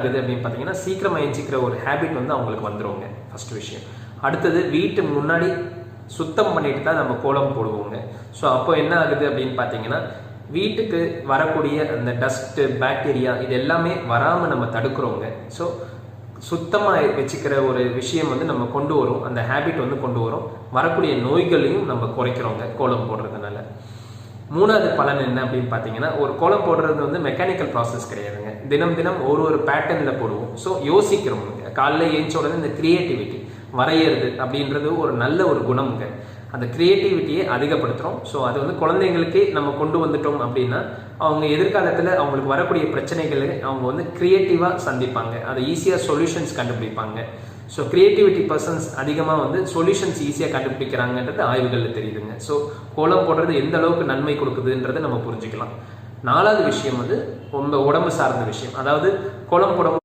அப்படின்னு பார்த்தீங்கன்னா சீக்கிரமாக எஞ்சிக்கிற ஒரு ஹேபிட் வந்து அவங்களுக்கு வந்துடுங்க. ஃபர்ஸ்ட் விஷயம். அடுத்தது வீட்டு முன்னாடி சுத்தம் பண்ணிட்டு தான் நம்ம கோலம் போடுவோங்க. ஸோ அப்போ என்ன ஆகுது அப்படின்னு பார்த்தீங்கன்னா வீட்டுக்கு வரக்கூடிய அந்த டஸ்ட்டு பாக்டீரியா இது எல்லாமே வராமல் நம்ம தடுக்கிறோங்க. ஸோ சுத்தமாக வச்சுக்கிற ஒரு விஷயம் வந்து நம்ம கொண்டு வரும், அந்த ஹேபிட் வந்து கொண்டு வரும், வரக்கூடிய நோய்களையும் நம்ம குறைக்கிறோங்க கோலம் போடுறதுனால. மூணாவது பலன் என்ன அப்படின்னு பார்த்தீங்கன்னா ஒரு கோலம் போடுறது வந்து மெக்கானிக்கல் ப்ராசஸ் கிடையாதுங்க. தினம் தினம் ஒரு பேட்டர்னில் போடுவோம். ஸோ யோசிக்கிறோமுங்க. காலையில் ஏஞ்ச உடனே இந்த கிரியேட்டிவிட்டி வரைகிறது அப்படின்றது ஒரு நல்ல ஒரு குணம்ங்க. அந்த கிரியேட்டிவிட்டியை அதிகப்படுத்துகிறோம். ஸோ அது வந்து குழந்தைங்களுக்கே நம்ம கொண்டு வந்துட்டோம் அப்படின்னா அவங்க எதிர்காலத்தில் அவங்களுக்கு வரக்கூடிய பிரச்சனைகளை அவங்க வந்து கிரியேட்டிவாக சந்திப்பாங்க, அதை ஈஸியாக சொல்யூஷன்ஸ் கண்டுபிடிப்பாங்க. ஸோ கிரியேட்டிவிட்டி பர்சன்ஸ் அதிகமாக வந்து சொல்யூஷன்ஸ் ஈஸியாக கண்டுபிடிக்கிறாங்கன்றது ஆய்வுகளில் தெரியுதுங்க. ஸோ கோலம் போடுறது எந்த அளவுக்கு நன்மை கொடுக்குதுன்றதை நம்ம புரிஞ்சுக்கலாம். நாலாவது விஷயம் வந்து உடம்பு சார்ந்த விஷயம். அதாவது கோலம் போட